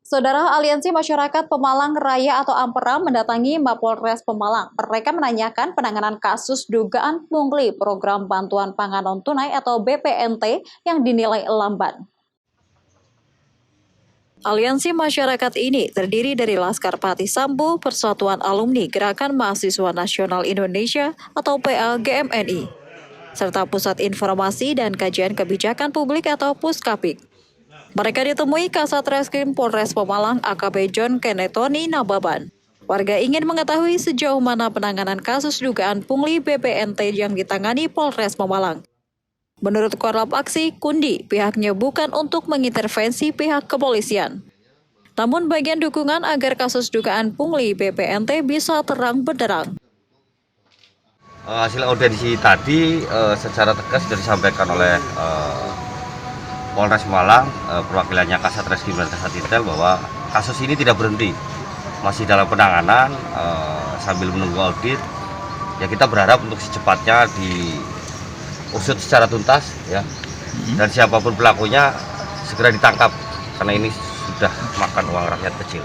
Saudara Aliansi Masyarakat Pemalang Raya atau Ampera mendatangi Mapolres Pemalang. Mereka menanyakan penanganan kasus dugaan pungli program bantuan pangan non-tunai atau BPNT yang dinilai lamban. Aliansi masyarakat ini terdiri dari Laskar Pati Sambo, Persatuan Alumni Gerakan Mahasiswa Nasional Indonesia atau PAGMNI, serta Pusat Informasi dan Kajian Kebijakan Publik atau Puskapik. Mereka ditemui Kasat Reskrim Polres Pemalang AKP John Kenetoni Nababan. Warga ingin mengetahui sejauh mana penanganan kasus dugaan pungli BPNT yang ditangani Polres Pemalang. Menurut Korlap Aksi, Kundi, pihaknya bukan untuk mengintervensi pihak kepolisian. Namun bagian dukungan agar kasus dugaan pungli BPNT bisa terang benderang. Hasil audiensi tadi secara tegas sudah disampaikan oleh Polres Malang, perwakilannya Kasat Reskrim dan Kasat Intel bahwa kasus ini tidak berhenti, masih dalam penanganan sambil menunggu audit. Ya kita berharap untuk secepatnya diusut secara tuntas, ya, dan siapapun pelakunya segera ditangkap karena ini sudah makan uang rakyat kecil.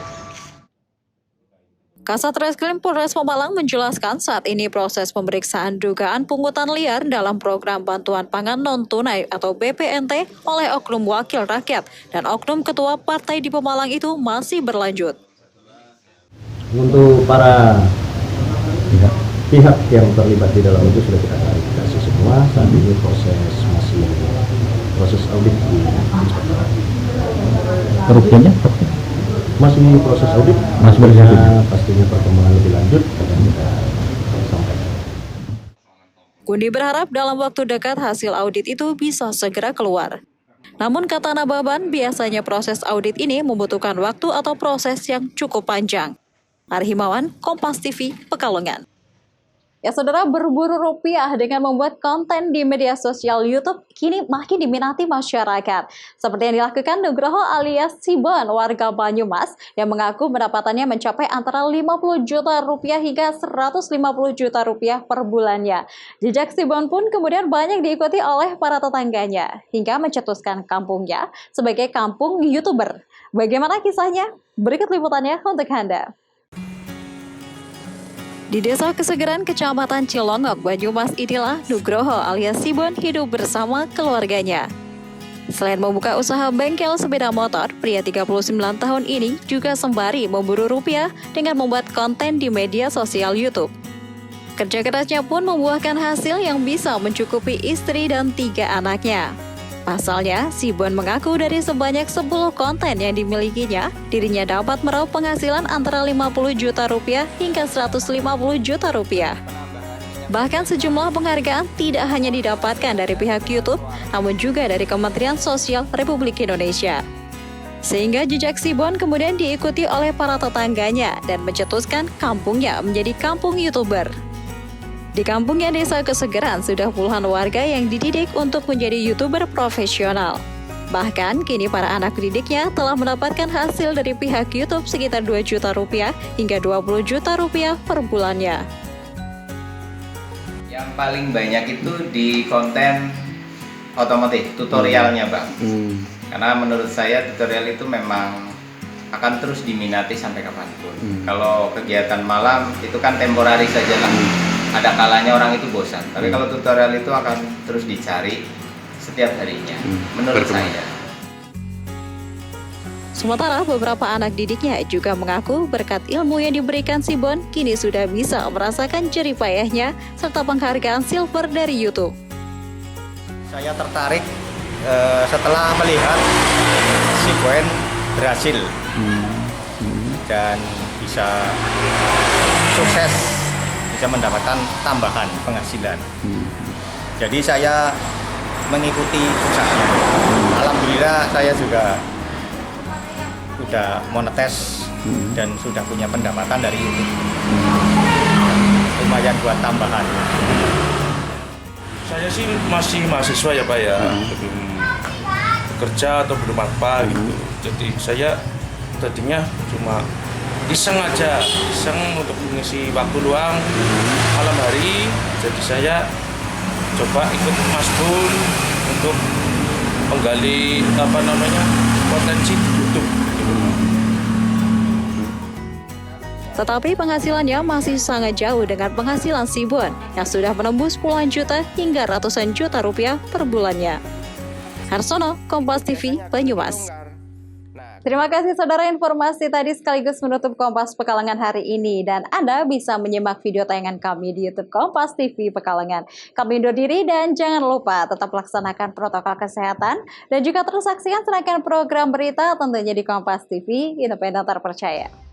Kasat Reskrim Polres Pemalang menjelaskan saat ini proses pemeriksaan dugaan pungutan liar dalam program bantuan pangan non-tunai atau BPNT oleh oknum wakil rakyat dan oknum ketua partai di Pemalang itu masih berlanjut. Untuk para pihak yang terlibat di dalam itu sudah kita klarifikasi semua. Saat ini masih proses audit di Inspektorat. Kerugiannya? Masih proses audit, pastinya perkembangan lebih lanjut akan kita sampaikan. Kundi berharap dalam waktu dekat hasil audit itu bisa segera keluar. Namun kata Nababan, biasanya proses audit ini membutuhkan waktu atau proses yang cukup panjang. Ari Himawan, Kompas TV, Pekalongan. Ya saudara, berburu rupiah dengan membuat konten di media sosial YouTube kini makin diminati masyarakat. Seperti yang dilakukan Nugroho alias Sibon, warga Banyumas, yang mengaku pendapatannya mencapai antara 50 juta rupiah hingga 150 juta rupiah per bulannya. Jejak Sibon pun kemudian banyak diikuti oleh para tetangganya, hingga mencetuskan kampungnya sebagai kampung YouTuber. Bagaimana kisahnya? Berikut liputannya untuk Anda. Di Desa Kesegeran, Kecamatan Cilongok, Banyumas inilah Nugroho alias Sibon hidup bersama keluarganya. Selain membuka usaha bengkel sepeda motor, pria 39 tahun ini juga sembari memburu rupiah dengan membuat konten di media sosial YouTube. Kerja kerasnya pun membuahkan hasil yang bisa mencukupi istri dan 3 anaknya. Pasalnya, Sibon mengaku dari sebanyak 10 konten yang dimilikinya, dirinya dapat meraup penghasilan antara 50 juta rupiah hingga 150 juta rupiah. Bahkan sejumlah penghargaan tidak hanya didapatkan dari pihak YouTube, namun juga dari Kementerian Sosial Republik Indonesia. Sehingga jejak Sibon kemudian diikuti oleh para tetangganya dan mencetuskan kampungnya menjadi kampung YouTuber. Di kampungnya Desa Kesegeran sudah puluhan warga yang dididik untuk menjadi YouTuber profesional. Bahkan kini para anak didiknya telah mendapatkan hasil dari pihak YouTube sekitar 2 juta rupiah hingga 20 juta rupiah per bulannya. Yang paling banyak itu di konten otomotif, tutorialnya Bang. Karena menurut saya tutorial itu memang akan terus diminati sampai kapanpun. Kalau kegiatan malam itu kan temporari saja lah. Ada kalanya orang itu bosan, tapi kalau tutorial itu akan terus dicari setiap harinya, menurut saya. Sementara beberapa anak didiknya juga mengaku berkat ilmu yang diberikan Sibon, kini sudah bisa merasakan jerih payahnya serta penghargaan silver dari YouTube. Saya tertarik setelah melihat Sibon berhasil dan bisa sukses, bisa mendapatkan tambahan penghasilan. Jadi saya mengikuti usahanya. Alhamdulillah saya juga sudah monetes dan sudah punya pendapatan dari YouTube. Lumayan buat tambahan. Saya sih masih mahasiswa ya Pak ya, belum bekerja atau belum apa gitu. Jadi saya tadinya cuma iseng aja, iseng untuk mengisi waktu luang malam hari. Jadi saya coba ikut Mas Bun untuk menggali potensi YouTube. Tetapi penghasilannya masih sangat jauh dengan penghasilan Sibon yang sudah menembus puluhan juta hingga ratusan juta rupiah per bulannya. Harsono, Kompas TV, Banyumas. Terima kasih saudara, informasi tadi sekaligus menutup Kompas Pekalongan hari ini, dan Anda bisa menyimak video tayangan kami di YouTube Kompas TV Pekalongan. Kami undur diri dan jangan lupa tetap laksanakan protokol kesehatan dan juga terus saksikan serangkaian program berita tentunya di Kompas TV, independen terpercaya.